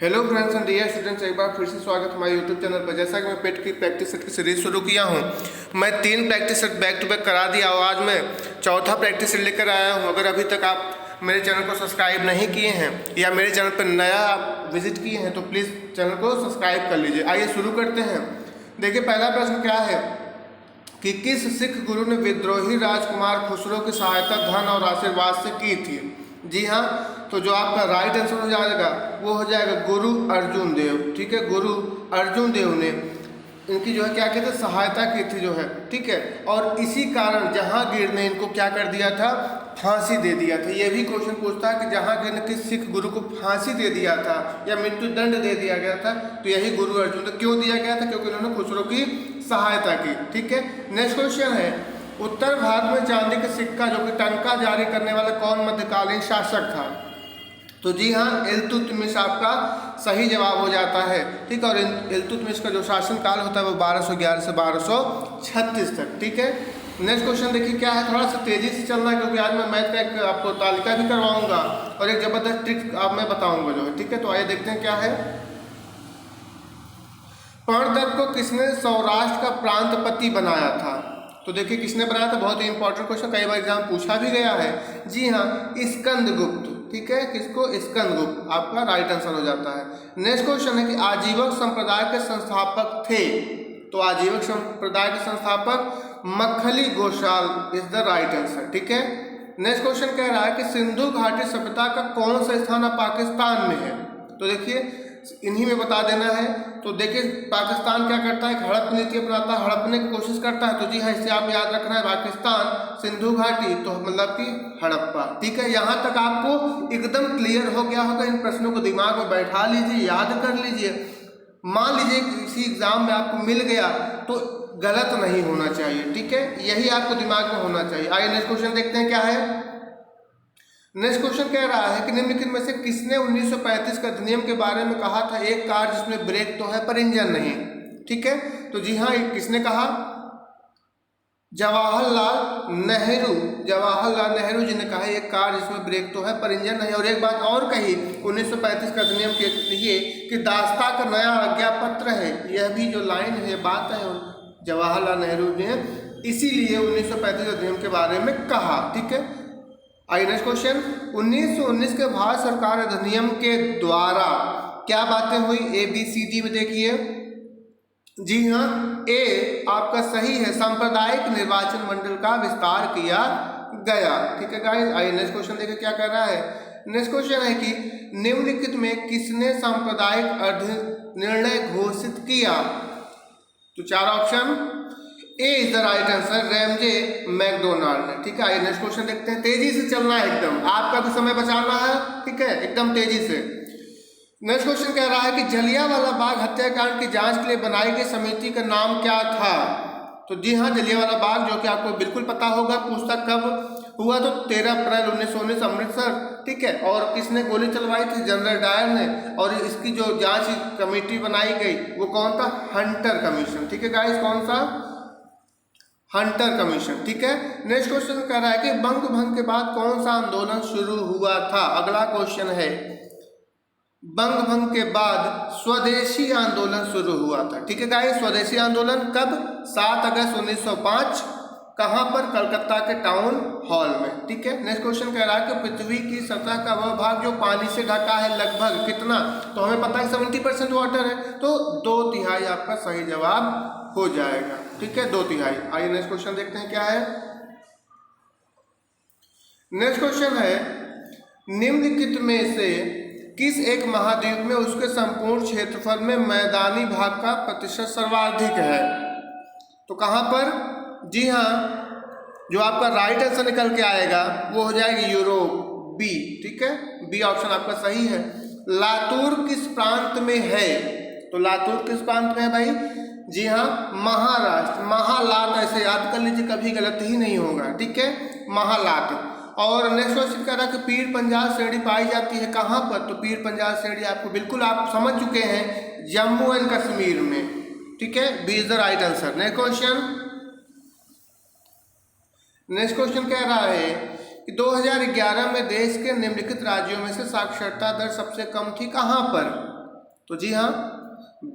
Hello friends and dear students, एक बार फिर से स्वागत हमारे यूट्यूब चैनल पर। जैसा कि मैं पेट की प्रैक्टिस सेट की सीरीज शुरू किया हूं, मैं 3 practice set back to back करा दिया और आज मैं चौथा प्रैक्टिस सेट लेकर आया हूं। अगर अभी तक आप मेरे चैनल को सब्सक्राइब नहीं किए हैं या मेरे चैनल पर नया आप विजिट किए हैं तो प्लीज़ चैनल को सब्सक्राइब कर लीजिए। आइए शुरू करते हैं। देखिए, पहला प्रश्न क्या है कि किस सिख गुरु ने विद्रोही राजकुमार खुसरो की सहायता धन और आशीर्वाद से की थी? जी हाँ, तो जो आपका राइट आंसर हो जाएगा वो हो जाएगा गुरु अर्जुन देव। ठीक है, गुरु अर्जुन देव ने इनकी जो है क्या कहते हैं सहायता की थी जो है। ठीक है, और इसी कारण जहांगीर ने इनको क्या कर दिया था, फांसी दे दिया था। ये भी क्वेश्चन पूछता है कि जहांगीर ने किस सिख गुरु को फांसी दे दिया था या मृत्यु दंड दे दिया गया था, तो यही गुरु अर्जुन। तो क्यों दिया गया था? क्योंकि उन्होंने खुसरो की सहायता की। ठीक है, नेक्स्ट क्वेश्चन है, उत्तर भारत में चांदी का सिक्का जो कि टंका जारी करने वाला कौन मध्यकालीन शासक था? तो जी हाँ, इल्तुतमिश आपका सही जवाब हो जाता है। ठीक है, और इल्तुतमिश का जो शासनकाल होता है वो 1211 से 1236 तक। ठीक है, नेक्स्ट क्वेश्चन देखिए क्या है, थोड़ा सा तेजी से चलना है क्योंकि आज मैं मैथ का एक आपको तालिका भी करवाऊंगा और एक जबरदस्त ट्रिक आप मैं बताऊंगा जो है। ठीक है, तो आइए देखते हैं क्या है। पर्णदत्त को किसने सौराष्ट्र का प्रांतपति बनाया था? तो देखिए किसने बनाया था, बहुत ही इंपॉर्टेंट क्वेश्चन, कई बार एग्जाम पूछा भी गया है। जी हाँ, स्कंदगुप्त। ठीक है, किसको? स्कंदगुप्त आपका राइट आंसर हो जाता है। नेक्स्ट क्वेश्चन है कि आजीवक संप्रदाय के संस्थापक थे? तो आजीवक संप्रदाय के संस्थापक Makkhali Goshal is the right answer. ठीक है, नेक्स्ट क्वेश्चन कह रहा है कि सिंधु घाटी सभ्यता का कौन सा स्थान पाकिस्तान में है? तो देखिए इन्हीं में बता देना है। तो देखिए पाकिस्तान क्या करता है, हड़प नीति अपनाता है, हड़पने की कोशिश करता है। तो जी हाँ, इससे आप याद रखना है पाकिस्तान, सिंधु घाटी, तो मतलब कि हड़प्पा। ठीक है, यहाँ तक आपको एकदम क्लियर हो गया होगा। इन प्रश्नों को दिमाग में बैठा लीजिए, याद कर लीजिए। मान लीजिए किसी एग्जाम में आपको मिल गया तो गलत नहीं होना चाहिए। ठीक है, यही आपको दिमाग में होना चाहिए। आइए नेक्स्ट क्वेश्चन देखते हैं क्या है। नेक्स्ट क्वेश्चन कह रहा है कि निम्नलिखित में से किसने 1935 का अधिनियम के बारे में कहा था, एक कार जिसमें ब्रेक तो है पर इंजन नहीं? ठीक है, तो जी हाँ, किसने कहा? जवाहरलाल नेहरू। जवाहरलाल नेहरू जी ने कहा एक कार जिसमें ब्रेक तो है पर इंजन नहीं। और एक बात और कही 1935 का अधिनियम के लिए कि दास्ता का नया आज्ञा पत्र है। यह भी जो लाइन है, बात है, जवाहरलाल नेहरू ने इसीलिए 1935 अधिनियम के बारे में कहा। ठीक है, आइए नेक्स्ट क्वेश्चन, 1919 के भारत सरकार अधिनियम के द्वारा क्या बातें हुई? ABCD में देखिए। जी हाँ, ए आपका सही है, सांप्रदायिक निर्वाचन मंडल का विस्तार किया गया। ठीक है गाइस, आइए नेक्स्ट क्वेश्चन देखिए क्या कह रहा है। नेक्स्ट क्वेश्चन है कि निम्नलिखित में किसने सांप्रदायिक निर्णय घोषित किया? तो 4 option, A is the right answer, Ramsay MacDonald ने। ठीक है, आइए नेक्स्ट क्वेश्चन देखते हैं। तेजी से चलना है एकदम, आपका भी समय बचाना है। ठीक है, एकदम तेजी से। नेक्स्ट क्वेश्चन कह रहा है कि जलियांवाला बाग हत्याकांड की जांच के लिए बनाई गई समिति का नाम क्या था? तो जी हाँ, जलियांवाला बाग, जो कि आपको बिल्कुल पता होगा, पूछता कब हुआ? तो 13 अप्रैल 1919 अमृतसर। ठीक है, और किसने गोली चलवाई थी? जनरल डायर ने। और इसकी जो जांच कमेटी बनाई गई वो कौन था? Hunter commission. ठीक है गाइस, कौन सा? Hunter commission. ठीक है, नेक्स्ट क्वेश्चन कह रहा है कि बंग भंग के बाद कौन सा आंदोलन शुरू हुआ था? अगला क्वेश्चन है, बंग भंग के बाद स्वदेशी आंदोलन शुरू हुआ था। ठीक है गाइस, स्वदेशी आंदोलन कब? 7 अगस्त 1905। कहां पर? कलकत्ता के टाउन हॉल में। ठीक है, नेक्स्ट क्वेश्चन कह रहा है कि पृथ्वी की सतह का वह भाग जो पानी से ढका है लगभग कितना? तो हमें पता है 70% वाटर है, तो 2/3 आपका सही जवाब हो जाएगा। ठीक है, 2/3। आइए नेक्स्ट क्वेश्चन देखते हैं क्या है। नेक्स्ट क्वेश्चन है, निम्नलिखित में से किस एक महाद्वीप में उसके संपूर्ण क्षेत्रफल में मैदानी भाग का प्रतिशत सर्वाधिक है? तो कहां पर? जी हाँ, जो आपका राइट आंसर निकल के आएगा वो हो जाएगा यूरोप, बी। ठीक है, बी ऑप्शन आपका सही है। लातूर किस प्रांत में है? तो लातूर किस प्रांत में है भाई? जी हाँ, महाराष्ट्र। महालात ऐसे याद कर लीजिए, कभी गलत ही नहीं होगा। ठीक है, महालात। और नेक्स्ट क्वेश्चन कह रहा है कि पीर पंजाल श्रेणी पाई जाती है कहाँ पर? तो पीर पंजाल श्रेणी आपको बिल्कुल आप समझ चुके हैं, जम्मू एंड कश्मीर में। ठीक है, B is the right answer. Next question कह रहा है कि 2011 में देश के निम्नलिखित राज्यों में से साक्षरता दर सबसे कम थी कहाँ पर? तो जी हाँ,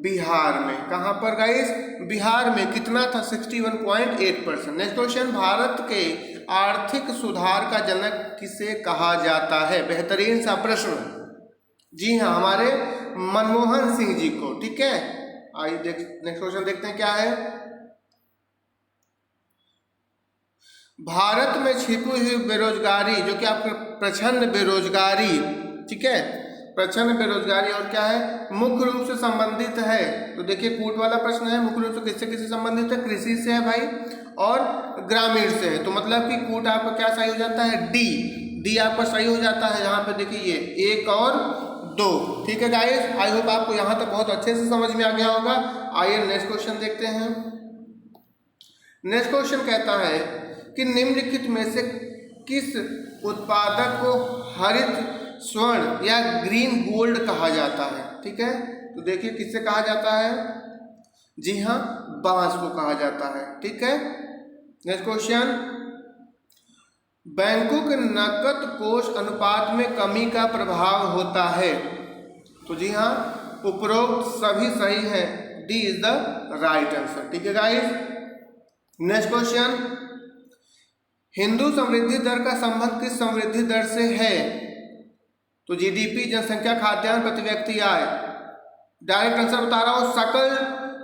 बिहार में। कहाँ पर गाइस? बिहार में। कितना था? 61.8%। नेक्स्ट क्वेश्चन, भारत के आर्थिक सुधार का जनक किसे कहा जाता है? बेहतरीन सा प्रश्न। जी हाँ, हमारे मनमोहन सिंह जी को। ठीक है, आइए नेक्स्ट क्वेश्चन देखते हैं क्या है। भारत में छिपी हुई बेरोजगारी, जो कि आपका प्रचंड बेरोजगारी, ठीक है, प्रचंड बेरोजगारी और क्या है, मुख्य रूप से संबंधित है। तो देखिए कूट वाला प्रश्न है, मुख्य रूप से किससे किससे संबंधित है? कृषि से है भाई, और ग्रामीण से है। तो मतलब कि कूट आपका क्या सही हो जाता है? डी आपका सही हो जाता है। यहाँ पे देखिए ये 1 और 2। ठीक है गाइस, आई होप आपको यहाँ तक बहुत अच्छे से समझ में आ गया होगा। आइए नेक्स्ट क्वेश्चन देखते हैं। नेक्स्ट क्वेश्चन कहता है कि निम्नलिखित में से किस उत्पादक को हरित स्वर्ण या ग्रीन गोल्ड कहा जाता है? ठीक है, तो देखिए किससे कहा जाता है? जी हाँ, बांस को कहा जाता है। ठीक है, नेक्स्ट क्वेश्चन, बैंकों के नकद कोष अनुपात में कमी का प्रभाव होता है। तो जी हाँ, उपरोक्त सभी सही है, D is the right answer. ठीक है गाइस, नेक्स्ट क्वेश्चन, हिंदू समृद्धि दर का संबंध किस समृद्धि दर से है? तो जीडीपी, जनसंख्या, खाद्यान्न, प्रति व्यक्ति आय। डायरेक्ट आंसर बता रहा हूं, सकल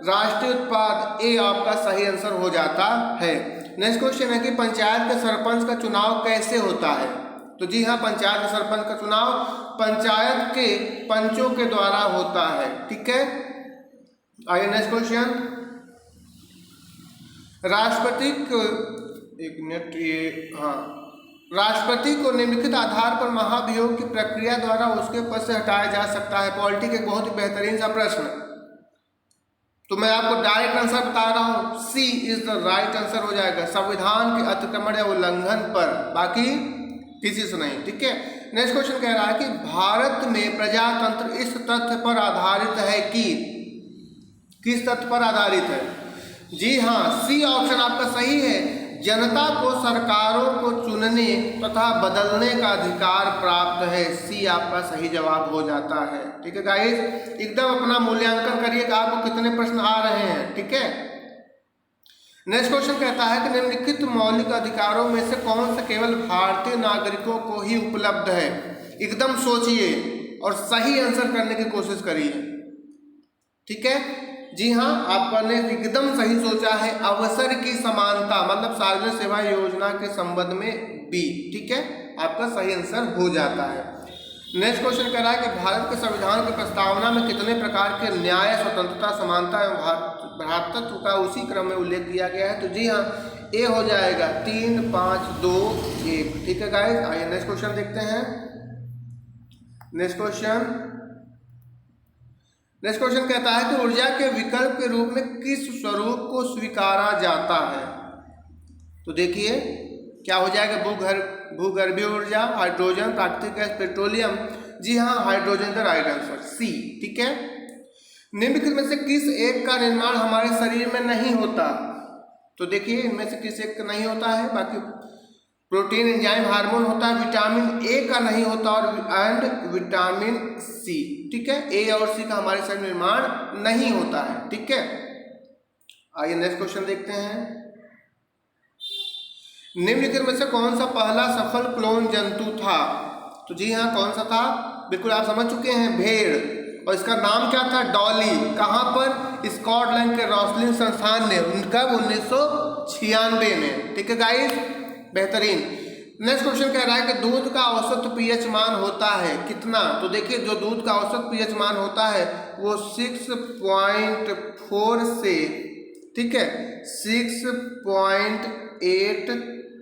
राष्ट्रीय उत्पाद। ए आपका सही आंसर हो जाता है। नेक्स्ट क्वेश्चन है कि पंचायत के सरपंच का चुनाव कैसे होता है? तो जी हाँ, पंचायत के सरपंच का चुनाव पंचायत के पंचों के द्वारा होता है। ठीक है, आइए नेक्स्ट क्वेश्चन, राष्ट्रपति को, एक मिनट, ये हाँ, राष्ट्रपति को निम्नलिखित आधार पर महाभियोग की प्रक्रिया द्वारा उसके पद से हटाया जा सकता है। पॉलिटी के बहुत ही बेहतरीन सा प्रश्न। तो मैं आपको डायरेक्ट आंसर बता रहा हूं, सी इज द राइट आंसर हो जाएगा, संविधान के अतिक्रमण या उल्लंघन पर, बाकी किसी से नहीं। ठीक है, नेक्स्ट क्वेश्चन कह रहा है कि भारत में प्रजातंत्र इस तथ्य पर आधारित है कि, किस तथ्य पर आधारित है? जी हाँ, सी ऑप्शन आपका सही है, जनता को सरकारों को चुनने तथा बदलने का अधिकार प्राप्त है। सी आपका सही जवाब हो जाता है। ठीक है गाइस, एकदम अपना मूल्यांकन करिए कि आपको कितने प्रश्न आ रहे हैं। ठीक है, नेक्स्ट क्वेश्चन कहता है कि निम्नलिखित मौलिक अधिकारों में से कौन सा केवल भारतीय नागरिकों को ही उपलब्ध है? एकदम सोचिए और सही आंसर करने की कोशिश करिए। ठीक है, जी हाँ, आपने एकदम सही सोचा है, अवसर की समानता, मतलब सार्वजनिक सेवा योजना के संबंध में बी। ठीक है, आपका सही आंसर हो जाता है। नेक्स्ट क्वेश्चन कह रहा है कि भारत के संविधान की प्रस्तावना में कितने प्रकार के न्याय, स्वतंत्रता, समानता एवं भ्रातृत्व का उसी क्रम में उल्लेख किया गया है? तो जी हाँ, ए हो जाएगा 3, 5, 2, 1। ठीक है गाइस, आइए नेक्स्ट क्वेश्चन देखते हैं। नेक्स्ट क्वेश्चन कहता है कि ऊर्जा के विकल्प के रूप में किस स्वरूप को स्वीकारा जाता है? तो देखिए क्या हो जाएगा, भूगर्भीय ऊर्जा, हाइड्रोजन, प्राकृतिक गैस, पेट्रोलियम। जी हाँ, हाइड्रोजन का राइट आंसर, सी। ठीक है, निम्नलिखित में से किस एक का निर्माण हमारे शरीर में नहीं होता? तो देखिए इनमें से किस एक का नहीं होता है, बाकी प्रोटीन, एंजाइम, हार्मोन होता है, विटामिन ए का नहीं होता और एंड विटामिन सी। ठीक है, ए और सी का हमारे शरीर निर्माण नहीं होता है। ठीक है, आइए नेक्स्ट क्वेश्चन देखते हैं। निम्नलिखित में से कौन सा पहला सफल क्लोन जंतु था? तो जी हाँ, कौन सा था? बिल्कुल आप समझ चुके हैं, भेड़। और इसका नाम क्या था? डॉली। कहाँ पर? स्कॉटलैंड के रॉसलिन संस्थान ने, उनका 1996 में। ठीक है गाइस, बेहतरीन। नेक्स्ट क्वेश्चन कह रहा है कि दूध का औसत पीएच मान होता है कितना? तो देखिए जो दूध का औसत पीएच मान होता है वो 6.4 से, ठीक है, 6.8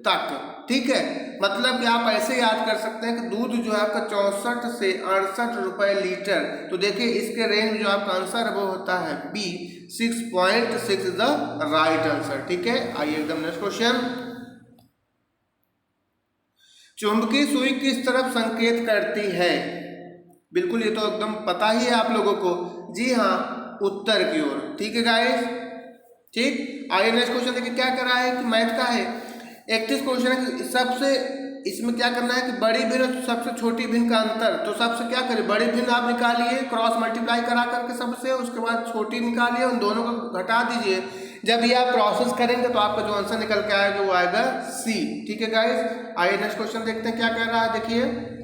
तक। ठीक है, मतलब कि आप ऐसे याद कर सकते हैं कि दूध जो है आपका 64 से 68 रुपए लीटर। तो देखिए इसके रेंज जो आपका आंसर है वो होता है B, 6.6 is the right answer. ठीक है, आइए एकदम नेक्स्ट क्वेश्चन। चुंबकीय सुई किस तरफ संकेत करती है? बिल्कुल ये तो एकदम पता ही है आप लोगों को। जी हाँ, उत्तर की ओर। ठीक है गाइस, ठीक। आइए नेक्स्ट क्वेश्चन देखिए क्या कर रहा है कि मैथ का है। 31 क्वेश्चन है कि सबसे इसमें क्या करना है कि बड़ी भिन्न और सबसे छोटी भिन्न का अंतर, तो सबसे क्या करें, बड़ी भिन्न आप निकालिए क्रॉस मल्टीप्लाई करा करके सबसे, उसके बाद छोटी निकालिए, उन दोनों को घटा दीजिए। जब ये आप प्रोसेस करेंगे तो आपका जो आंसर निकल के आएगा वो आएगा सी। ठीक है गाइस, आइए नेक्स्ट क्वेश्चन देखते हैं क्या कह रहा है। देखिए,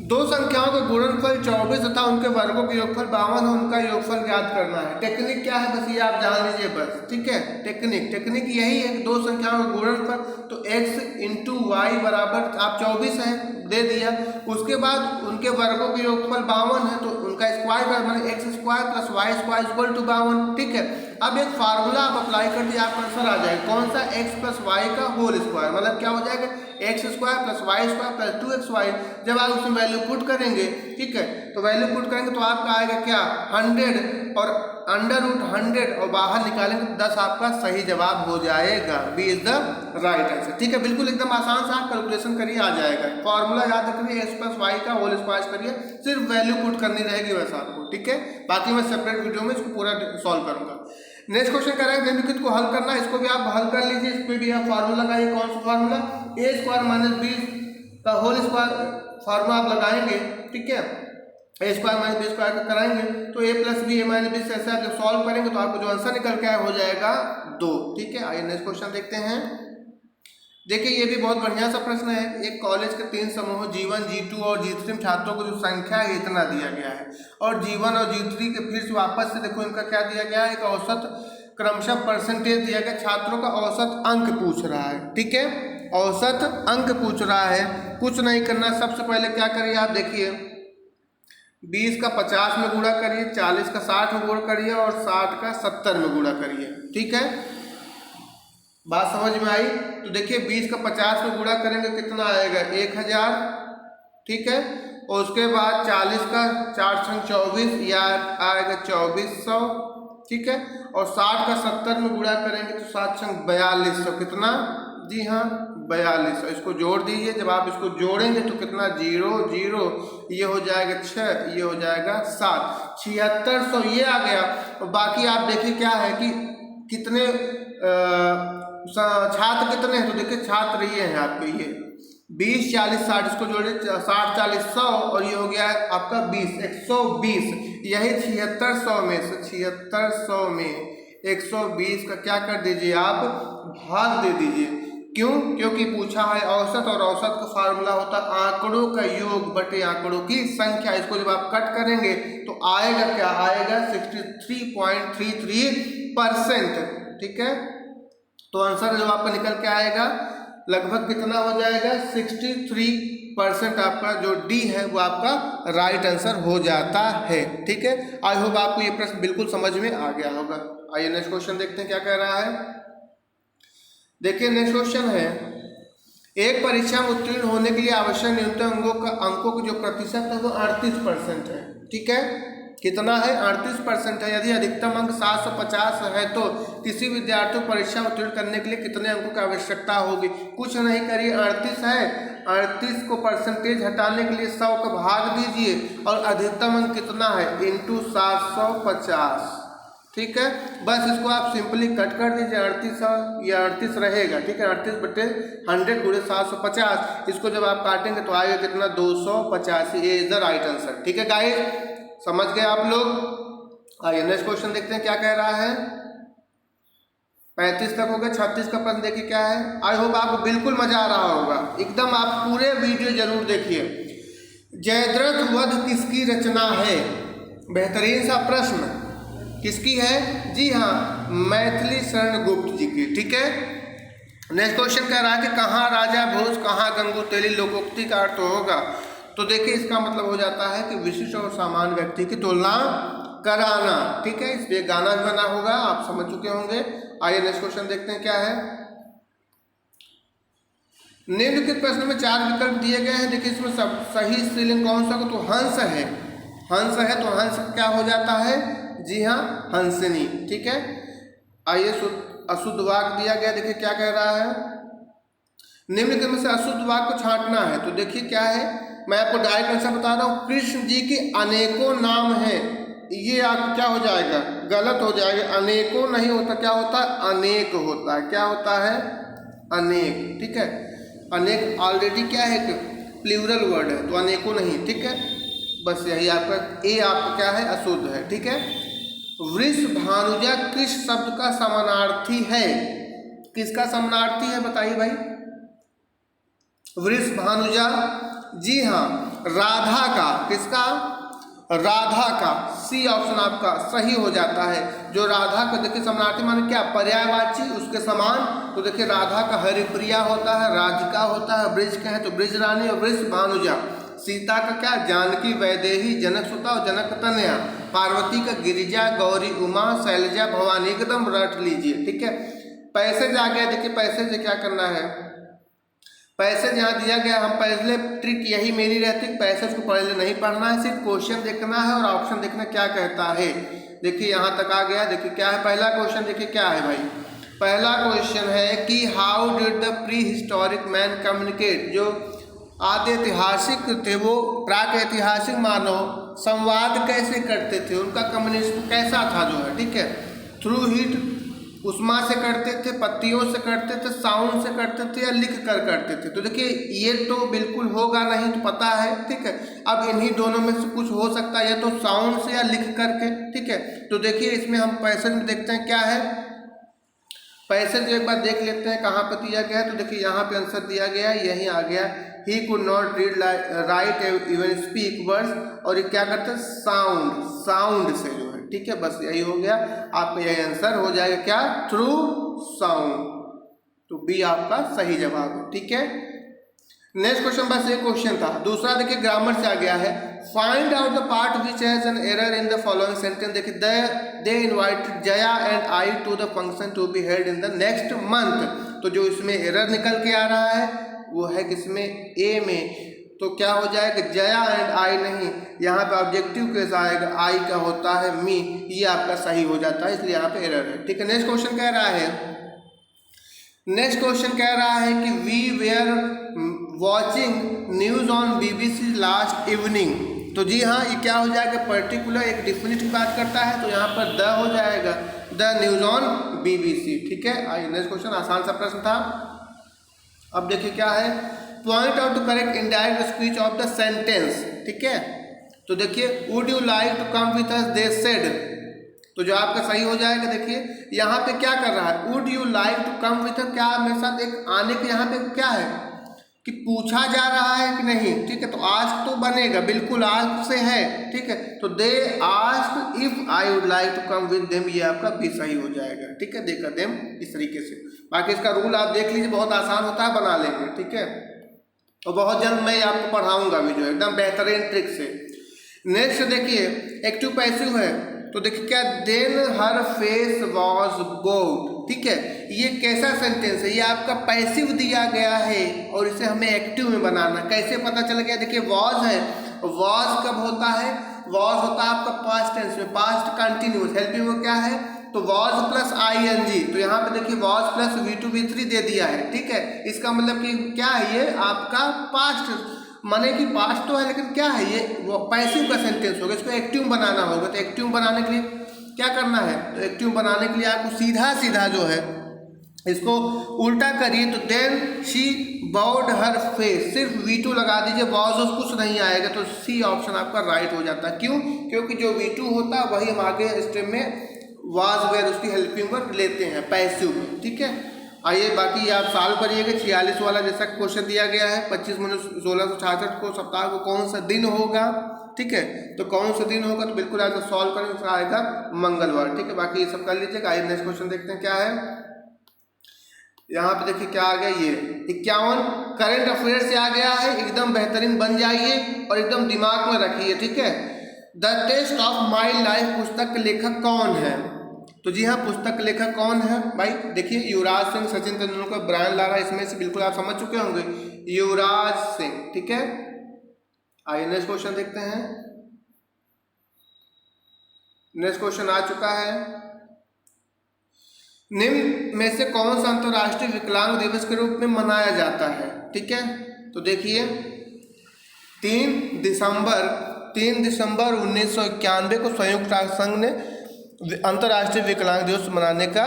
दो संख्याओं का गुणनफल 24 तथा उनके वर्गों के योगफल 52 है, उनका योगफल ज्ञात करना है। टेक्निक क्या है बस ये आप जान लीजिए बस। ठीक है, टेक्निक यही है कि दो संख्याओं का गुणनफल, तो x इंटू वाई बराबर आप 24 है दे दिया, उसके बाद उनके वर्गों के योगफल 52 है, तो उनका स्क्वायर माने x square plus y square equal to 52। ठीक है, अब एक फार्मूला आप अप्लाई कर दिया, आपका आंसर आ जाएगा कौन सा, x प्लस वाई का होल स्क्वायर, मतलब क्या हो जाएगा x square plus y square plus 2xy। जब आप उसमें वैल्यू पुट करेंगे, ठीक है, तो वैल्यू पुट करेंगे तो आपका आएगा क्या 100 और अंडर रूट 100 और बाहर निकालेंगे तो 10 आपका सही जवाब हो जाएगा। B is the right answer. ठीक है, बिल्कुल एकदम आसान से आप कैलकुलेशन करिए, आ जाएगा। फॉर्मूला याद रखिए एक्स प्लस वाई का होल स्क्वायर करिए, सिर्फ वैल्यू पुट करनी रहेगी वैसा आपको। ठीक है, बाकी मैं सेपरेट वीडियो में इसको पूरा सॉल्व करूंगा। नेक्स्ट क्वेश्चन कह रहा है निम्नलिखित को हल करना, इसको भी आप हल कर लीजिए। इस पर भी आप फार्मूला लगाइए, कौन सा फार्मूला, ए स्क्वायर माइनस बी का होल स्क्वायर फार्मूला आप लगाएंगे। ठीक है, ए स्क्वायर माइनस बी स्क्वायर का कराएंगे तो ए प्लस बी ए माइनस बी से ऐसे आप जब सॉल्व करेंगे तो आपको जो आंसर निकल के आया हो जाएगा 2। ठीक है, आइए नेक्स्ट क्वेश्चन देखते हैं। देखिए, ये भी बहुत बढ़िया सा प्रश्न है। एक कॉलेज के 3 समूह G1, G2 और G3 में छात्रों को जो संख्या है इतना दिया गया है, और G1 और G3 के फिर से वापस से देखो इनका क्या दिया गया है, एक औसत क्रमशः परसेंटेज दिया गया, छात्रों का औसत अंक पूछ रहा है। ठीक है, औसत अंक पूछ रहा है, कुछ नहीं करना। सबसे पहले क्या करिए आप, देखिए 20 का 50 में गुणा करिए, 40 का 60 में गुणा करिए और 60 का 70 में गुणा करिए। ठीक है, बात समझ में आई। तो देखिए 20 का 50 में गुणा करेंगे कितना आएगा 1000। ठीक है, और उसके बाद 40 का 4 छंग 24 या आएगा 2400। ठीक है, और 60 का 70 में गुणा करेंगे तो 7 छंग 4200, कितना, जी हाँ 4200। इसको जोड़ दीजिए, जब आप इसको जोड़ेंगे तो कितना 0 0, ये हो जाएगा 6, ये हो जाएगा 7, 7600 ये आ गया। और बाकी आप देखिए क्या है कि कितने छात्र कितने हैं, तो देखिए छात्र ये हैं आपके, ये 20 40 60, इसको जोड़े 60 40 100 और ये हो गया है आपका 20 120। यही 7600 में से 7600 में 120 का क्या कर दीजिए आप, भाग दे दीजिए। क्यों, क्योंकि पूछा है औसत, और औसत का फार्मूला होता है आंकड़ों का योग बटे आंकड़ों की संख्या। इसको जब आप कट करेंगे तो आएगा क्या, आएगा 63.33%। ठीक है, तो आंसर जो आपका निकल के आएगा लगभग कितना हो जाएगा 63% आपका जो डी है वो आपका राइट आंसर हो जाता है। ठीक है, आई होप आपको ये प्रश्न बिल्कुल समझ में आ गया होगा। आइए नेक्स्ट क्वेश्चन देखते हैं क्या कह रहा है। देखिए नेक्स्ट क्वेश्चन है, एक परीक्षा में उत्तीर्ण होने के लिए आवश्यक न्यूनतम अंकों का जो प्रतिशत है वो 38% है। ठीक है, कितना है 38% है। यदि अधिकतम अंक 750 है तो किसी विद्यार्थी को परीक्षा उत्तीर्ण करने के लिए कितने अंकों की आवश्यकता होगी। कुछ नहीं करिए, 38 है, 38 को परसेंटेज हटाने के लिए 100 का भाग दीजिए और अधिकतम अंक कितना है इंटू 750। ठीक है, बस इसको आप सिंपली कट कर दीजिए, 38 या 38 रहेगा। ठीक है, 38 बटे 100 गुणे 750, इसको जब आप काटेंगे तो आएगा कितना 285। ये इज द राइट आंसर। ठीक है गाइस, समझ गए आप लोग। आइए नेक्स्ट क्वेश्चन देखते हैं क्या कह रहा है। 35 तक हो गया, 36 का प्रश्न देखिए क्या है। आई होप आपको बिल्कुल मजा आ रहा होगा, एकदम आप पूरे वीडियो जरूर देखिए। जयद्रथ वध किसकी रचना है, बेहतरीन सा प्रश्न, किसकी है, जी हाँ मैथिली शरण गुप्त जी की। ठीक है, नेक्स्ट क्वेश्चन कह रहा है कि कहाँ राजा भोज कहाँ गंगूतेली लोकोक्ति का अर्थ होगा। तो देखिए इसका मतलब हो जाता है कि विशिष्ट और सामान्य व्यक्ति की तुलना कराना। ठीक है, इसलिए गाना भी बना होगा, आप समझ चुके होंगे। आइए नेक्स्ट क्वेश्चन देखते हैं क्या है। निम्नलिखित प्रश्न में 4 विकल्प दिए गए हैं। देखिए इसमें सब सही स्त्रीलिंग कौन सा, तो हंस है। हंस है तो हंस क्या हो जाता है, जी हाँ हंसिनी। ठीक है, आइए अशुद्ध वाक्य दिया गया, देखिए क्या कह रहा है। निम्नलिखित में से अशुद्ध वाक्य को छांटना है। तो देखिए क्या है, मैं आपको डायरेक्ट आंसर बता रहा हूँ, कृष्ण जी के अनेकों नाम हैं। ये आपको क्या हो जाएगा, गलत हो जाएगा। अनेकों नहीं होता, क्या होता है, अनेक होता है। क्या होता है, अनेक, ठीक है। अनेक ऑलरेडी क्या है, प्लूरल वर्ड है, तो अनेकों नहीं, ठीक है। बस यही आपका ए आपका क्या है, अशुद्ध है, ठीक है। वृषभानुजा किस शब्द का समानार्थी है? किसका समानार्थी है बताइए भाई? वृषभानुजा, जी हाँ, राधा का। किसका? राधा का। सी ऑप्शन आपका सही हो जाता है। जो राधा का देखिए समानार्थी माने क्या, पर्यायवाची, उसके समान। तो देखिए राधा का हरिप्रिया होता है, राधिका होता है, ब्रिज का है तो ब्रिज रानी, और वृषभानुजा सीता का क्या, जानकी, वैदेही, जनक सुता और जनक तनया। पार्वती का गिरिजा, गौरी, उमा, शैलजा, भवानी। एकदम रट लीजिए, ठीक है। पैसेज आ गया, देखिए पैसेज क्या करना है। पैसेज यहाँ दिया गया, हम पहले ट्रिक यही मेरी रहती है, पैसेज को पहले नहीं पढ़ना है, सिर्फ क्वेश्चन देखना है और ऑप्शन देखना क्या कहता है। देखिए यहाँ तक आ गया, देखिए क्या है पहला क्वेश्चन, देखिए क्या है भाई। पहला क्वेश्चन है कि how did the pre historic man communicate. जो आदि ऐतिहासिक थे, वो प्राक ऐतिहासिक मानव संवाद कैसे करते थे, उनका कम्युनिकेशन कैसा था जो है, ठीक है। थ्रू हीट, उष्मा से करते थे, पत्तियों से करते थे, साउंड से करते थे, या लिख कर करते थे। तो देखिए ये तो बिल्कुल होगा नहीं, तो पता है, ठीक है। अब इन्हीं दोनों में से कुछ हो सकता है, या तो साउंड से या लिख करके, ठीक है। तो देखिए इसमें हम पैसेज में देखते हैं क्या है। पैसेज एक बार देख लेते हैं कहाँ पर दिया गया है। तो देखिए यहाँ पे आंसर दिया गया है, यही आ गया। He could not read, right, even speak words. और ये क्या करते हैं, साउंड, साउंड से जो है, ठीक है। बस यही हो गया आपका, यही आंसर हो जाएगा क्या, थ्रू साउंड। तो बी आपका सही जवाब है, ठीक है। नेक्स्ट क्वेश्चन, बस एक क्वेश्चन था। दूसरा देखिए ग्रामर से आ गया है। Find out the part which has an error in the following sentence. देखिए they invited Jaya and I to the function to be held in the next month. तो जो इसमें एरर निकल के आ रहा है वो है किसमें, ए में। तो क्या हो जाएगा, जया एंड आई नहीं, यहाँ पे ऑब्जेक्टिव कैसा आएगा, आई का होता है मी। ये आपका सही हो जाता है, इसलिए यहाँ पे एरर है, ठीक है। नेक्स्ट क्वेश्चन कह रहा है, नेक्स्ट क्वेश्चन कह रहा है कि we were watching news on BBC last evening. तो जी हाँ, ये क्या हो जाएगा, पर्टिकुलर एक डिफिनिट की बात करता है, तो यहाँ पर द हो जाएगा, द न्यूज ऑन BBC, ठीक है। आइए नेक्स्ट क्वेश्चन, आसान सा प्रश्न था। अब देखिए क्या है, point out to correct indirect speech of the sentence, ठीक है। तो देखिए would you like to come with us, they said. तो जो आपका सही हो जाएगा, देखिए यहाँ पे क्या कर रहा है, would you like to come with us, क्या मेरे साथ एक आने के, यहाँ पे क्या है कि पूछा जा रहा है कि नहीं, ठीक है। तो आस्क तो बनेगा, बिल्कुल आस्क से है, ठीक है। तो they ask if I would like to come with them, ये आपका भी सही हो जाएगा, ठीक है। देखा देम इस तरीके से। बाकी इसका रूल आप देख लीजिए, बहुत आसान होता है, बना लेंगे, ठीक है। और बहुत जल्द मैं आपको पढ़ाऊंगा भी, जो एकदम बेहतरीन ट्रिक से। नेक्स्ट देखिए एक्टिव पैसिव है। तो देखिए क्या, then her face was bold, ठीक है। ये कैसा सेंटेंस है, ये आपका पैसिव दिया गया है और इसे हमें एक्टिव में बनाना। कैसे पता चल गया, देखिए वॉज है, वॉज कब होता है, वॉज होता है आपका पास्ट टेंस में, पास्ट कंटिन्यूस। हेल्पिंग में क्या है, तो वॉज प्लस ING। तो यहाँ पे देखिए वॉज प्लस V2 V3 दे दिया है, ठीक है। इसका मतलब कि क्या है, ये आपका पास्ट माने कि पास्ट तो है, लेकिन क्या है, ये पैसिव का सेंटेंस होगा, इसको एक्टिव बनाना होगा। तो एक्टिव बनाने के लिए क्या करना है, तो एक्टिव बनाने के लिए आपको सीधा सीधा जो है इसको उल्टा करिए। तो then she bowed her face, सिर्फ V2 लगा दीजिए, वॉज कुछ नहीं आएगा। तो सी ऑप्शन आपका राइट हो जाता है। क्यों, क्योंकि जो V2 होता है वही हम आगे स्टेप में वाज वेयर उसकी हेल्पिंग वर्ब लेते हैं पैसिव में, ठीक है। आइए बाकी आप सॉल्व करिएगा। 46 वाला जैसा क्वेश्चन दिया गया है, 25 मई 1666 को सप्ताह को कौन सा दिन होगा, ठीक है। तो कौन सा दिन होगा, तो बिल्कुल आपको सॉल्व करेंगे, उसका आएगा मंगलवार, ठीक है। बाकी ये सब कर लीजिएगा। आइए नेक्स्ट क्वेश्चन देखते हैं क्या है। यहाँ पे देखिए क्या आ गया, ये 51 करंट अफेयर से आ गया है, एकदम बेहतरीन बन जाइए और एकदम दिमाग में रखिए, ठीक है। The test of my life पुस्तक के लेखक कौन है। तो जी हाँ, पुस्तक के लेखक कौन है भाई, देखिए युवराज सिंह, सचिन तेंदुलकर, ब्रायन लारा, इसमें से बिल्कुल आप समझ चुके होंगे, युवराज सिंह, ठीक है। आइए नेक्स्ट क्वेश्चन देखते हैं। नेक्स्ट क्वेश्चन आ चुका है, निम्न में से कौन सा अंतर्राष्ट्रीय विकलांग दिवस के रूप में मनाया जाता है, ठीक है। तो देखिए 3 दिसंबर 1991 को संयुक्त राष्ट्र संघ ने अंतर्राष्ट्रीय विकलांग दिवस मनाने का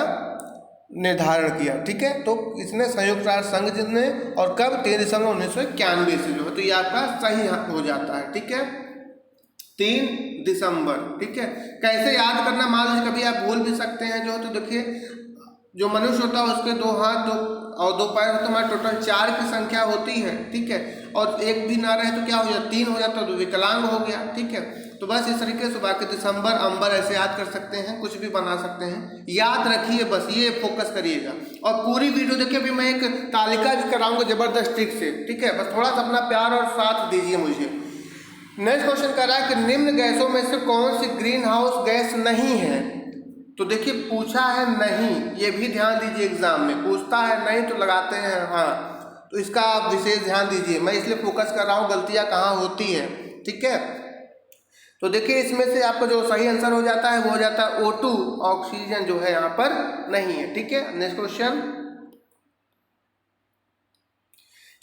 निर्धारण किया। ठीक है, तो इसने संयुक्त राष्ट्र संघ ने, और कब 3 दिसंबर 1991 से जो है, तो ये आपका सही हो जाता है। ठीक है, 3 दिसंबर। ठीक है, कैसे याद करना, मान लीजिए कभी आप भूल भी सकते हैं जो, तो देखिए जो मनुष्य होता है उसके 2 हाथ और 2 पैर होते हैं, हमारे टोटल 4 की संख्या होती है। ठीक है, और एक भी ना रहे तो क्या हो जाता, 3 हो जाता, तो विकलांग हो गया। ठीक है, तो बस इस तरीके से बाकी दिसंबर अंबर ऐसे याद कर सकते हैं, कुछ भी बना सकते हैं, याद रखिए, बस ये फोकस करिएगा। और पूरी वीडियो देखिए, अभी मैं एक तालिका भी कराऊंगा जबरदस्त ट्रिक से। ठीक है, बस थोड़ा सा अपना प्यार और साथ दीजिए मुझे। नेक्स्ट क्वेश्चन कह रहा है कि निम्न गैसों में से कौन सी ग्रीन हाउस गैस नहीं है। तो देखिए पूछा है नहीं, ये भी ध्यान दीजिए, एग्जाम में पूछता है नहीं तो लगाते हैं हाँ, तो इसका आप विशेष ध्यान दीजिए। मैं इसलिए फोकस कर रहा हूँ गलतियाँ कहाँ होती हैं। ठीक है, तो देखिए इसमें से आपका जो सही आंसर हो जाता है वो हो जाता है O2, ऑक्सीजन जो है यहाँ पर नहीं है। ठीक है, नेक्स्ट क्वेश्चन,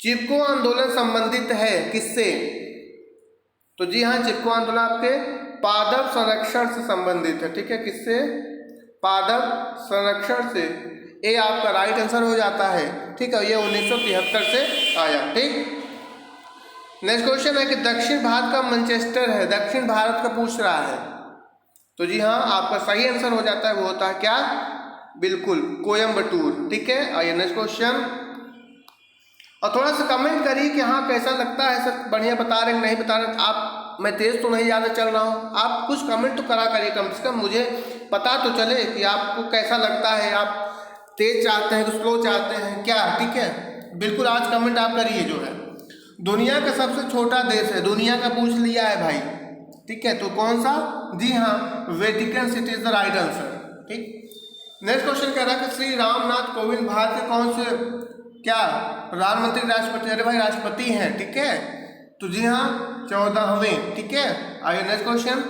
चिपको आंदोलन संबंधित है किससे। तो जी हाँ, चिपको आंदोलन आपके पादप संरक्षण से संबंधित है। ठीक है, किससे, पादप संरक्षण से। ए आपका राइट आंसर हो जाता है। ठीक है, ये 1973 से आया। ठीक, नेक्स्ट क्वेश्चन है कि दक्षिण भारत का मैनचेस्टर है, दक्षिण भारत का पूछ रहा है। तो जी हाँ, आपका सही आंसर हो जाता है, वो होता है क्या, बिल्कुल कोयम्बटूर। ठीक है, आइए नेक्स्ट क्वेश्चन, और थोड़ा सा कमेंट करिए कि हाँ कैसा लगता है सर, बढ़िया बता रहे नहीं बता रहे। आप, मैं तेज तो नहीं ज़्यादा चल रहा हूँ, आप कुछ कमेंट तो करा करिए, कम से कम मुझे पता तो चले कि आपको कैसा लगता है, आप तेज चाहते हैं कि स्लो चाहते हैं क्या। ठीक है, बिल्कुल आज कमेंट आप करिए। जो है दुनिया का सबसे छोटा देश है, दुनिया का पूछ लिया है भाई। ठीक है, तो कौन सा, जी हाँ Vatican city is the right answer. ठीक, नेक्स्ट क्वेश्चन कह रहा है कि श्री रामनाथ कोविंद भारत के कौन से क्या प्रधानमंत्री राष्ट्रपति, अरे भाई राष्ट्रपति हैं। ठीक है, तो जी हाँ 14वें। ठीक है, आइए नेक्स्ट क्वेश्चन,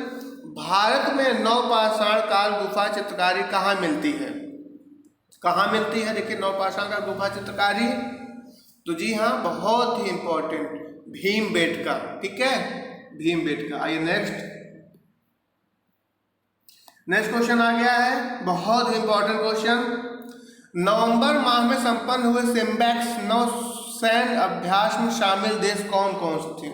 भारत में नवपाषाण काल गुफा चित्रकारी कहाँ मिलती है, कहाँ मिलती है। देखिए नवपाषाण काल गुफा चित्रकारी, तो जी हाँ बहुत ही इंपॉर्टेंट, भीमबेटका। ठीक है, भीमबेटका। आइए नेक्स्ट क्वेश्चन आ गया है, बहुत ही इंपॉर्टेंट क्वेश्चन, नवंबर माह में संपन्न हुए सिम्बैक्स नौसैन्य अभ्यास में शामिल देश कौन कौन से थे।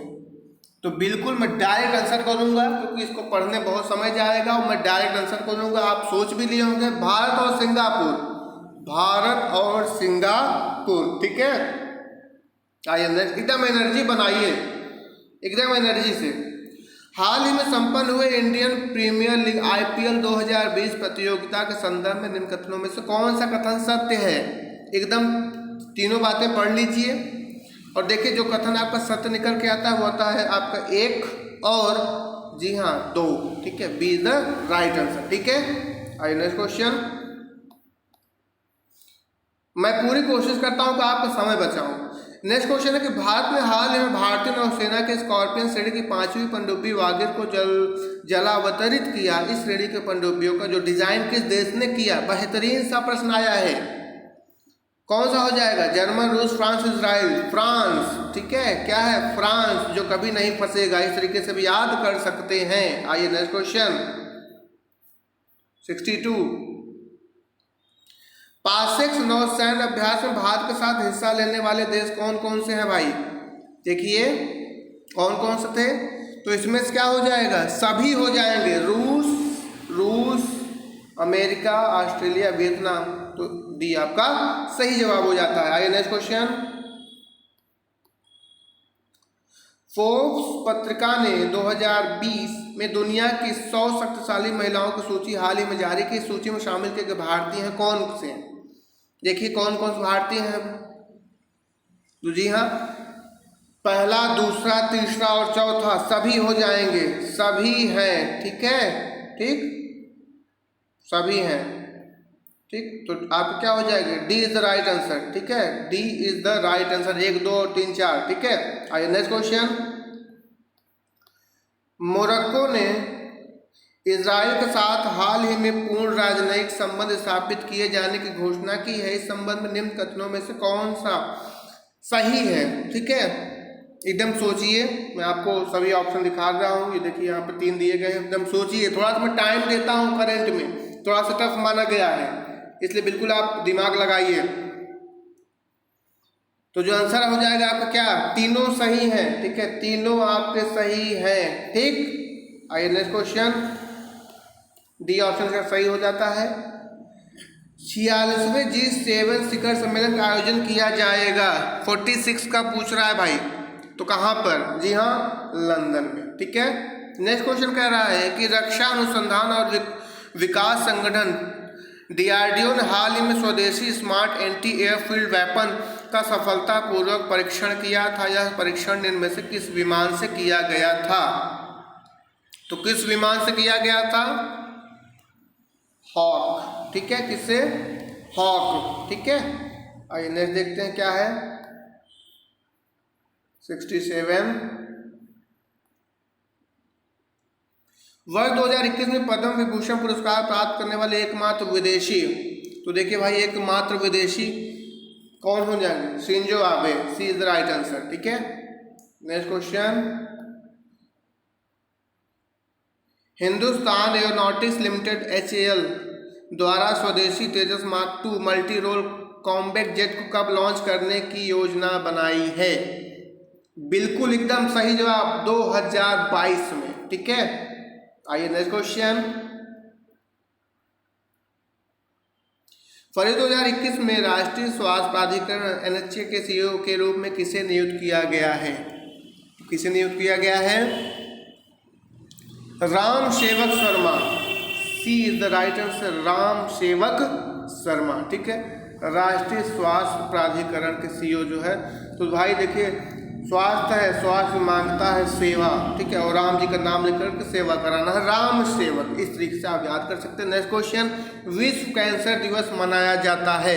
तो बिल्कुल मैं डायरेक्ट आंसर करूंगा क्योंकि इसको पढ़ने बहुत समय जाएगा, और मैं डायरेक्ट आंसर करूंगा। आप सोच भी लिए होंगे, भारत और सिंगापुर, भारत और सिंगापुर। ठीक है, आइए एकदम एनर्जी बनाइए, एकदम एनर्जी से। हाल ही में संपन्न हुए इंडियन प्रीमियर लीग IPL 2020 प्रतियोगिता के संदर्भ में निम्न कथनों में से कौन सा कथन सत्य है। एकदम तीनों बातें पढ़ लीजिए और देखिए जो कथन आपका सत्य निकल के आता है वो आता है आपका 1 और जी हाँ 2। ठीक है, B is the right answer. ठीक है, आइए नेक्स्ट क्वेश्चन। मैं पूरी कोशिश करता हूँ कि आपका समय बचाऊं। नेक्स्ट क्वेश्चन है कि भारत में हाल ही में भारतीय नौसेना के स्कॉर्पियन श्रेणी की 5वीं पनडुब्बी वागिर को जलावतरित किया। इस श्रेणी के पनडुब्बियों का जो डिजाइन किस देश ने किया। बेहतरीन सा प्रश्न आया है, कौन सा हो जाएगा? जर्मन, रूस, फ्रांस, इजराइल। फ्रांस। ठीक है, क्या है? फ्रांस, जो कभी नहीं फंसेगा। इस तरीके से भी याद कर सकते हैं। आइए नेक्स्ट क्वेश्चन 62। पासेक्स नौसैन्य अभ्यास में भारत के साथ हिस्सा लेने वाले देश कौन कौन से हैं भाई? देखिए कौन कौन से थे, तो इसमें से क्या हो जाएगा? सभी हो जाएंगे। रूस, अमेरिका, ऑस्ट्रेलिया, वियतनाम। तो डी आपका सही जवाब हो जाता है। आइए नेक्स्ट क्वेश्चन। फोर्ब्स पत्रिका ने 2020 में दुनिया की 100 शक्तिशाली महिलाओं की सूची हाल ही में जारी की। सूची में शामिल किए गए भारतीय हैं कौन से? देखिए कौन कौन से भारतीय हैं। तो जी हाँ, पहला, दूसरा, तीसरा और चौथा सभी हो जाएंगे। सभी हैं। ठीक है, ठीक, सभी हैं। ठीक, तो आप क्या हो जाएंगे? D is the right answer. ठीक है, D is the right answer. 1, 2 और 3, 4। ठीक है, आइए नेक्स्ट क्वेश्चन। मोरक्को ने इजराइल के साथ हाल ही में पूर्ण राजनयिक संबंध स्थापित किए जाने की घोषणा की है। इस संबंध में निम्न कथनों में से कौन सा सही है? ठीक है, एकदम सोचिए। मैं आपको सभी ऑप्शन दिखा रहा हूँ। ये देखिए यहाँ पे 3 दिए गए हैं। एकदम सोचिए, थोड़ा सा मैं टाइम देता हूँ। करंट में थोड़ा सा टफ माना गया है। इसलिए बिल्कुल आप दिमाग लगाइए। तो जो आंसर हो जाएगा आपका क्या, तीनों सही है, ठीक है, तीनों आपके सही है, ठीक। आइए नेक्स्ट क्वेश्चन, डी ऑप्शन का सही हो जाता है। 46वें G7 शिखर सम्मेलन का आयोजन किया जाएगा, 46 का पूछ रहा है भाई, तो कहाँ पर, जी हाँ लंदन में, ठीक है। नेक्स्ट क्वेश्चन कह रहा है कि रक्षा अनुसंधान और विकास संगठन DRDO ने हाल ही में स्वदेशी स्मार्ट एंटी एयरफील्ड वेपन का सफलतापूर्वक परीक्षण किया था। यह परीक्षण इनमें से किस विमान से किया गया था, तो किस विमान से किया गया था, हॉक, ठीक है, किससे, हॉक, ठीक है। आइए नेक्स्ट देखते हैं क्या है, 67। वर्ष 2021 में पद्म विभूषण पुरस्कार प्राप्त करने वाले एकमात्र विदेशी, तो देखिए भाई एकमात्र विदेशी कौन हो जाएंगे, Shinzo Abe, C is the right answer, ठीक है। Next question, Hindustan aeronautics limited HAL द्वारा स्वदेशी Tejas mark 2 multi role combat jet को कब लॉन्च करने की योजना बनाई है, बिल्कुल एकदम सही जवाब 2022 में, ठीक है। आइए नेक्स्ट क्वेश्चन, फरवरी 2021 में राष्ट्रीय स्वास्थ्य प्राधिकरण NHA के CEO के रूप में किसे नियुक्त किया गया है, किसे नियुक्त किया गया है, Ram Sevak Sharma, C is the right answer, Ram Sevak Sharma, ठीक है, राष्ट्रीय स्वास्थ्य प्राधिकरण के CEO जो है। तो भाई देखिए स्वास्थ्य है, स्वास्थ्य मांगता है सेवा, ठीक है, और राम जी का नाम लेकर के सेवा कराना है, राम सेवक, इस तरीके से आप याद कर सकते हैं। नेक्स्ट क्वेश्चन, विश्व कैंसर दिवस मनाया जाता है,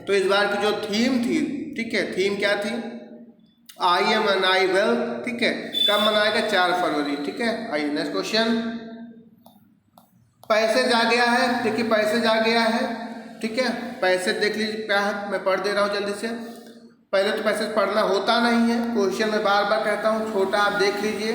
तो इस बार की जो थीम थी, ठीक है, थीम क्या थी, I am and I will, ठीक है, कब मनाएगा, 4 फरवरी, ठीक है। आइए नेक्स्ट क्वेश्चन, पैसेज आ गया है, देखिए पैसेज आ गया है, ठीक है, पैसेज देख लीजिए क्या है, मैं पढ़ दे रहा हूँ जल्दी से। पहले तो पैसेज पढ़ना होता नहीं है, क्वेश्चन में बार बार कहता हूँ, छोटा आप देख लीजिए,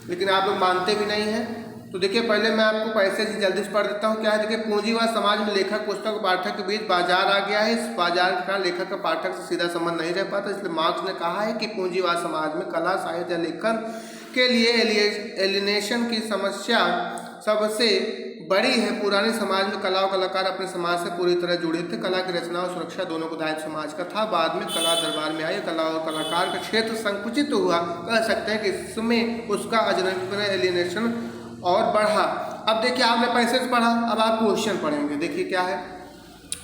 लेकिन आप लोग मानते भी नहीं हैं। तो देखिए पहले मैं आपको पैसेज जल्दी से पढ़ देता हूँ, क्या है, देखिए पूंजीवाद समाज में लेखक पुस्तक और पाठक के बीच बाजार आ गया है। इस बाजार के कारण लेखक का पाठक से सीधा संबंध नहीं रह पाता, इसलिए मार्क्स ने कहा है कि पूंजीवाद समाज में कला साहित्य या लेखन के लिए एलिनेशन की समस्या सबसे बड़ी है। पुराने समाज में कला और कलाकार अपने समाज से पूरी तरह जुड़े थे, कला की रचना और सुरक्षा दोनों को दायित्व समाज का था। बाद में कला दरबार में आई, कला और कलाकार का क्षेत्र संकुचित हुआ, कह सकते हैं कि इसमें उसका अजनबी एलिनेशन और बढ़ा। अब देखिए आपने पैसे से पढ़ा, अब आप क्वेश्चन पढ़ेंगे, देखिए क्या है,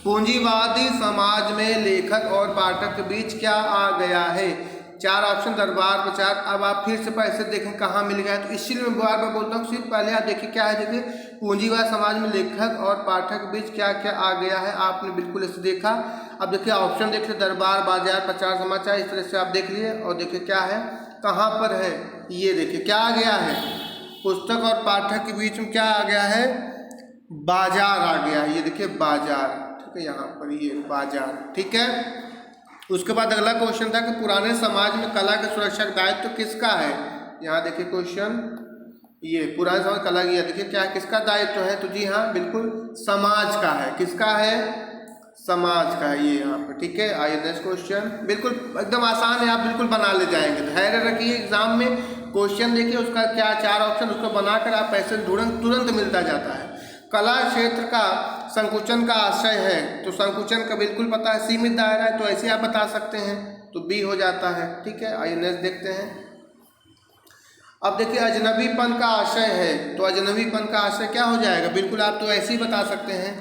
पूंजीवादी समाज में लेखक और पाठक के बीच क्या आ गया है, 4 ऑप्शन दरबार प्रचार। अब आप फिर से पैसे देखें कहाँ मिल गया, तो इसीलिए मैं बार बार बोलता हूँ, सिर्फ पहले आप देखिए क्या है, देखिए पूंजीवाद समाज में लेखक और पाठक के बीच क्या क्या आ गया है, आपने बिल्कुल इसे देखा। अब देखिए ऑप्शन देख लीजिए, दरबार, बाजार, प्रचार, समाचार, इस तरह से आप देख लिए, और देखिए क्या है, कहाँ पर है, ये देखिए क्या आ गया है, पुस्तक और पाठक के बीच में क्या आ गया है, बाजार आ गया है, ये देखिए बाजार, ठीक है, यहाँ पर ये बाजार, ठीक है। उसके बाद अगला क्वेश्चन था कि पुराने समाज में कला की सुरक्षा का दायित्व किसका है, यहाँ देखिए क्वेश्चन, ये पुराने समाज कला की, देखिए क्या किसका दायित्व है, तो जी हाँ बिल्कुल समाज का है, किसका है, समाज का है, ये यहाँ पर, ठीक है। आइए नेक्स्ट क्वेश्चन, बिल्कुल एकदम आसान है, आप बिल्कुल बना ले जाएंगे, धैर्य रखिए, एग्जाम में क्वेश्चन देखिए उसका क्या 4 ऑप्शन, उसको बनाकर आप पैसे तुरंत मिलता जाता है। कला क्षेत्र का संकुचन का आशय है, तो संकुचन का बिल्कुल पता है, सीमित दायरा है, तो ऐसे आप बता सकते हैं, तो बी हो जाता है, ठीक है। आइए नेक्स्ट देखते हैं। अब देखिए अजनबीपन का आशय है, तो अजनबीपन का आशय क्या हो जाएगा, बिल्कुल आप तो ऐसे ही बता सकते हैं,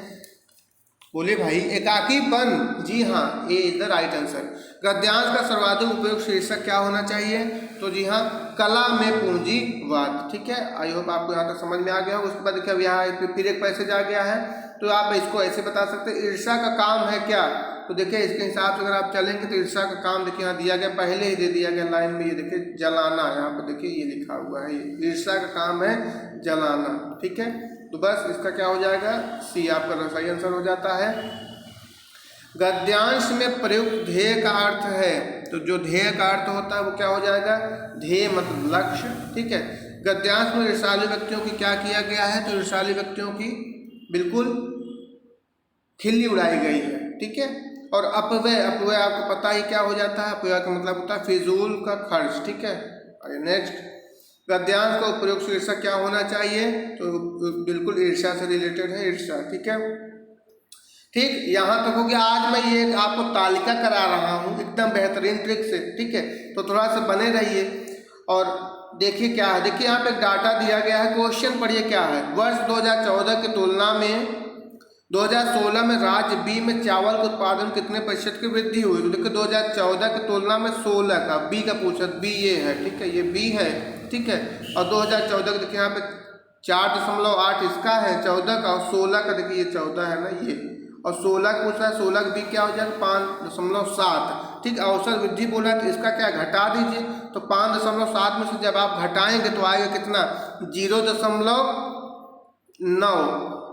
बोले भाई एकाकीपन, जी हाँ ए इज द राइट आंसर। गद्यांश का सर्वाधिक उपयोग शीर्षक क्या होना चाहिए, तो जी हाँ कला में पूंजीवाद, ठीक है। आई होप आपको यहाँ तक समझ में आ गया हो। उसके बाद देखिए अब यहाँ फिर एक पैसेज आ गया है, तो आप इसको ऐसे बता सकते हैं, ईर्ष्या का काम है क्या, तो देखिए इसके हिसाब से अगर आप चलेंगे तो ईर्ष्या का काम देखिए यहाँ दिया गया, पहले ही दे दिया गया लाइन में, ये देखिए जलाना, यहाँ पर देखिए ये लिखा हुआ है, ईर्ष्या का काम है जलाना, ठीक है। तो बस इसका क्या हो जाएगा, सी आपका सही आंसर हो जाता है। गद्यांश में प्रयुक्त ध्येय का अर्थ है, तो जो ध्येय का अर्थ होता है वो क्या हो जाएगा, ध्येय मतलब लक्ष्य, ठीक है। गद्यांश में ईर्ष्यालु व्यक्तियों की क्या किया गया है, तो ईर्ष्यालु व्यक्तियों की बिल्कुल खिल्ली उड़ाई गई है, ठीक है। और अपव्यय, अपव्यय आपको पता ही क्या हो जाता है, अपव्यय का मतलब होता है फिजूल का खर्च, ठीक है। नेक्स्ट, गद्यांश का उपयोग शीर्षक क्या होना चाहिए, तो बिल्कुल ईर्ष्या से रिलेटेड है, ईर्ष्या, ठीक है। ठीक, यहाँ तक हो गया। आज मैं ये आपको तालिका करा रहा हूँ एकदम बेहतरीन ट्रिक से, ठीक है, तो थोड़ा सा बने रहिए। और देखिए क्या है, देखिए यहाँ पे एक डाटा दिया गया है, क्वेश्चन पढ़िए क्या है। वर्ष 2014 की तुलना में 2016 में राज्य बी में चावल का उत्पादन कितने प्रतिशत की वृद्धि हुई। तो देखिए 2014 की तुलना में 16 का, बी का पूछा, बी ये है, ठीक है, ये बी है, ठीक है। और 2014 का देखिए यहाँ पे 4.8 इसका है 14 का, और 16 का देखिए ये 14 है ना ये, और 16 का पूछा है, 16 का बी क्या हो जाएगा 5.7, ठीक। औसत वृद्धि बोला है तो इसका क्या घटा दीजिए, तो 5.7 में से जब आप घटाएंगे तो आएगा कितना 0.9,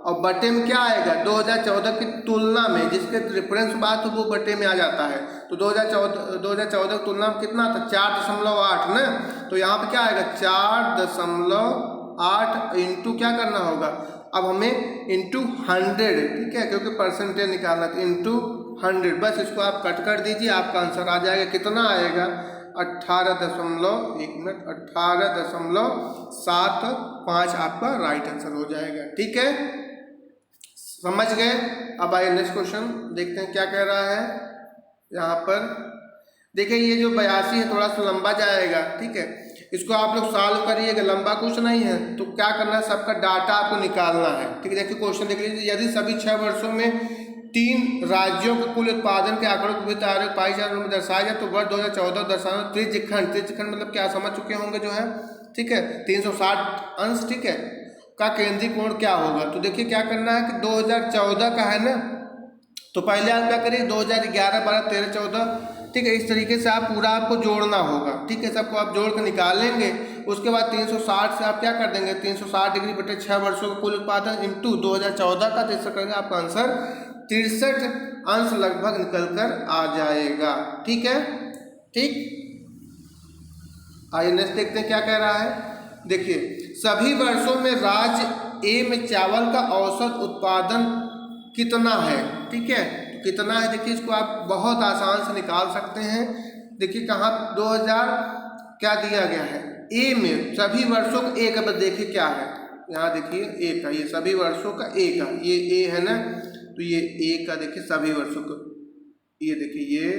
और बटे में क्या आएगा 2014 की तुलना में, जिसके रेफरेंस बात हो वो बटे में आ जाता है। तो 2014 की तुलना में कितना था 4.8 ना, तो यहाँ पे क्या आएगा 4.8 इंटू क्या करना होगा, अब हमें इंटू 100, ठीक है, क्योंकि परसेंटेज निकालना था, इंटू 100, बस इसको आप कट कर दीजिए, आपका आंसर आ जाएगा, कितना आएगा 18.75 आपका राइट आंसर हो जाएगा, ठीक है, समझ गए। अब आइए नेक्स्ट क्वेश्चन देखते हैं क्या कह रहा है। यहाँ पर देखिए ये जो 82 है थोड़ा सा लंबा जाएगा, ठीक है, इसको आप लोग सॉल्व करिएगा, लंबा कुछ नहीं है। तो क्या करना है, सबका डाटा आपको निकालना है, ठीक है। देखिए क्वेश्चन देख लीजिए, यदि सभी 6 वर्षों में 3 राज्यों के कुल उत्पादन के आंकड़ों को वित्त आयोग पाई चार्ट में दर्शाया जाए तो वर्ष 2014 दर्शाना त्रिज्यखंड, त्रिज्यखंड मतलब क्या समझ चुके होंगे जो है, ठीक है, 360 अंश, ठीक है, का केंद्रीय कोण क्या होगा। तो देखिए क्या करना है कि 2014 का है ना, तो पहले आप क्या करिए 2011, 12, 13, 14, ठीक है, इस तरीके से आप पूरा आपको जोड़ना होगा, ठीक है, सबको आप जोड़ कर निकालेंगे। उसके बाद 360 से आप क्या कर देंगे 360 डिग्री बटे 6 वर्षों का कुल उत्पादन इंटू 2014 का, तो इससे करेंगे आपका आंसर 63 अंश लगभग निकल कर आ जाएगा, ठीक है, ठीक। आइए नेक्स्ट देखते हैं क्या कह रहा है। देखिए सभी वर्षों में राज्य ए में चावल का औसत उत्पादन कितना है, ठीक है, तो कितना है देखिए इसको आप बहुत आसान से निकाल सकते हैं। देखिए कहाँ 2000 क्या दिया गया है, ए में सभी वर्षों का ए का, बस देखिए क्या है यहाँ, देखिए ए का, ये सभी वर्षों का ए का, ये ए है ना, तो ये ए का देखिए सभी वर्षों का, ये देखिए ये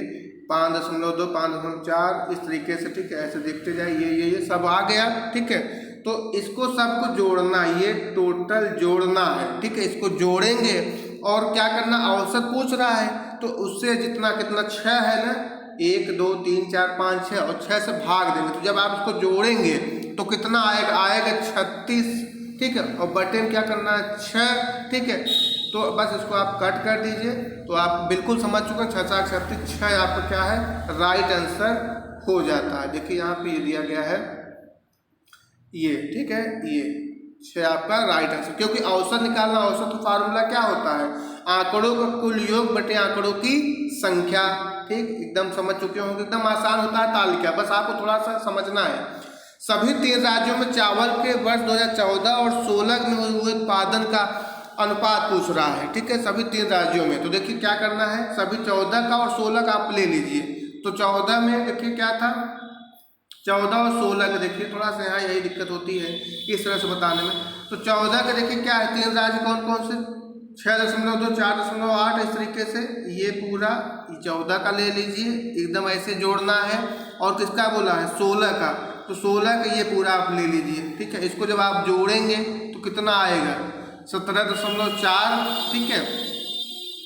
5.2, 5.4 इस तरीके से, ठीक है, ऐसे देखते जाए, ये सब आ गया, ठीक है। तो इसको सबको जोड़ना, ये टोटल जोड़ना है, ठीक है, इसको जोड़ेंगे और क्या करना, औसत पूछ रहा है तो उससे जितना कितना 6 है ना, 1, 2, 3, 4, 5, 6 और 6 से भाग देंगे, तो जब आप इसको जोड़ेंगे तो कितना आएगा, आएगा 36, ठीक है, और बटे में क्या करना है 6, ठीक है। तो बस इसको आप कट कर दीजिए, तो आप बिल्कुल समझ चुके हैं 6 आपका क्या है राइट आंसर हो जाता है। देखिए यहाँ पे ये दिया गया है ये, ठीक है, ये 6 आपका राइट आंसर, क्योंकि औसत निकालना, औसत तो फार्मूला क्या होता है, आंकड़ों का कुल योग बटे आंकड़ों की संख्या, ठीक, एकदम समझ चुके होंगे, एकदम आसान होता है तालिका, बस आपको थोड़ा सा समझना है। सभी 3 राज्यों में चावल के वर्ष 2014 और 16 में हुए उत्पादन का अनुपात पूछ रहा है, ठीक है, सभी 3 राज्यों में। तो देखिए क्या करना है, सभी 14 का और 16 का आप ले लीजिए। तो 14 में देखिए क्या था, 14 और 16 का देखिए थोड़ा सा यहाँ यही दिक्कत होती है इस तरह से बताने में। तो 14 का देखिए क्या है, 3 राज्य कौन कौन से, 6.2, 4.8 इस तरीके से, ये पूरा 14 का ले लीजिए, एकदम ऐसे जोड़ना है। और किसका बोला है 16 का, तो 16 का ये पूरा आप ले लीजिए, ठीक है। इसको जब आप जोड़ेंगे तो कितना आएगा 17.4, ठीक है,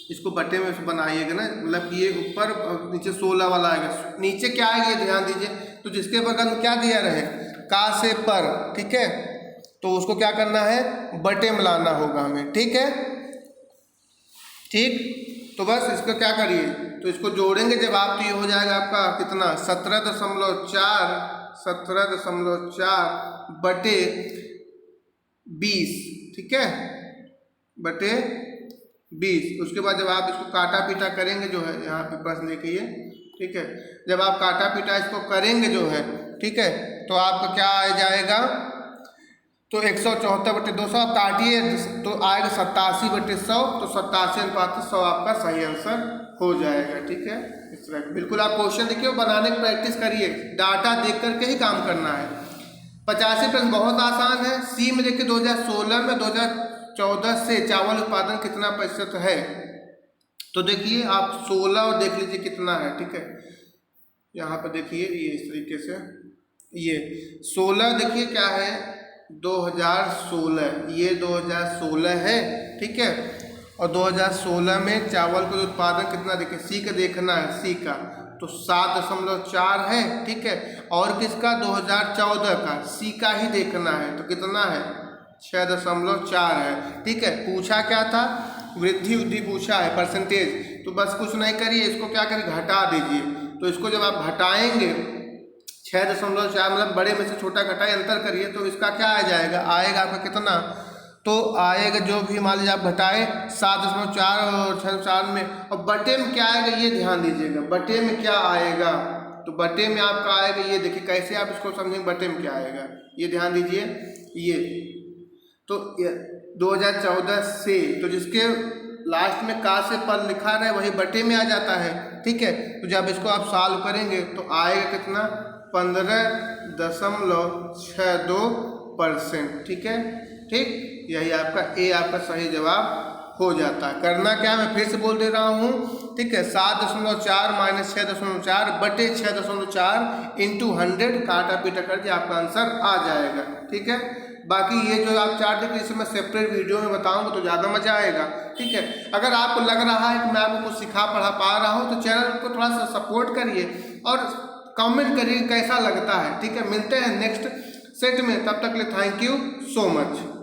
इसको बटे में बनाइएगा ना, मतलब ये ऊपर नीचे 16 वाला आएगा, नीचे क्या आएगा ये ध्यान दीजिए, तो जिसके बगल में क्या दिया रहे का से पर, ठीक है, तो उसको क्या करना है बटे में लाना होगा हमें, ठीक है, ठीक। तो बस इसको क्या करिए, तो इसको जोड़ेंगे जब आप, तो ये हो जाएगा आपका कितना 17.4 बटे 20, ठीक है, बटे 20। उसके बाद जब आप इसको काटा पीटा करेंगे जो है, यहाँ पे प्रश्न देखिए, ठीक है, जब आप काटा पीटा इसको करेंगे जो है, ठीक है, तो आपका क्या आ जाएगा तो 174/200 आप काटिए तो आएगा 87/100, तो 87:100 आपका सही आंसर हो जाएगा। ठीक है, इस तरह बिल्कुल आप क्वेश्चन देखिए, बनाने की प्रैक्टिस करिए, डाटा देख करके ही काम करना है। 85 प्रश्न बहुत आसान है। सी में देखिए 2016 में 2014 से चावल उत्पादन कितना प्रतिशत है, तो देखिए आप 16 और देख लीजिए कितना है। ठीक है, यहाँ पर देखिए ये इस तरीके से, ये 16 देखिए क्या है 2016, ये 2016 है। ठीक है, और 2016 में चावल का उत्पादन कितना देखिए, सी का देखना है, सी का तो 7.4 है। ठीक है, और किसका 2014 का, सी का ही देखना है, तो कितना है 6.4 है। ठीक है, पूछा क्या था, वृद्धि पूछा है, परसेंटेज, तो बस कुछ नहीं करिए, इसको क्या करिए घटा दीजिए। तो इसको जब आप घटाएंगे 6.4 मतलब बड़े में से छोटा घटाए अंतर करिए, तो इसका क्या आ जाएगा, आएगा आपका कितना, तो आएगा जो भी मान लीजिए आप घटाए 7.4 और 6.4 में, और बटे में क्या आएगा ये ध्यान दीजिएगा, बटे में क्या आएगा, तो बटे में आपका आएगा ये देखिए, कैसे आप इसको समझेंगे बटे में क्या आएगा, ये ध्यान दीजिए। ये तो 2014 से, तो जिसके लास्ट में का से पद लिखा रहे वही बटे में आ जाता है। ठीक है, तो जब इसको आप सॉल्व करेंगे तो आएगा कितना 15.62%। ठीक है, ठीक, यही आपका ए आपका सही जवाब हो जाता है। करना क्या, मैं फिर से बोल दे रहा हूँ। ठीक है, 7.4 माइनस 6.4 बटे 6.4 इंटू 100 काटा पीटा कर दिया, आपका आंसर आ जाएगा। ठीक है, बाकी ये जो आप चार्ट देखिए इसे मैं सेपरेट वीडियो में बताऊंगा तो ज़्यादा मजा आएगा। ठीक है, अगर आपको लग रहा है कि मैं आपको कुछ सिखा पढ़ा पा रहा हूँ तो चैनल को थोड़ा सा सपोर्ट करिए और कमेंट करिए कैसा लगता है। ठीक है, मिलते हैं नेक्स्ट सेट में, तब तक के लिए थैंक यू सो मच।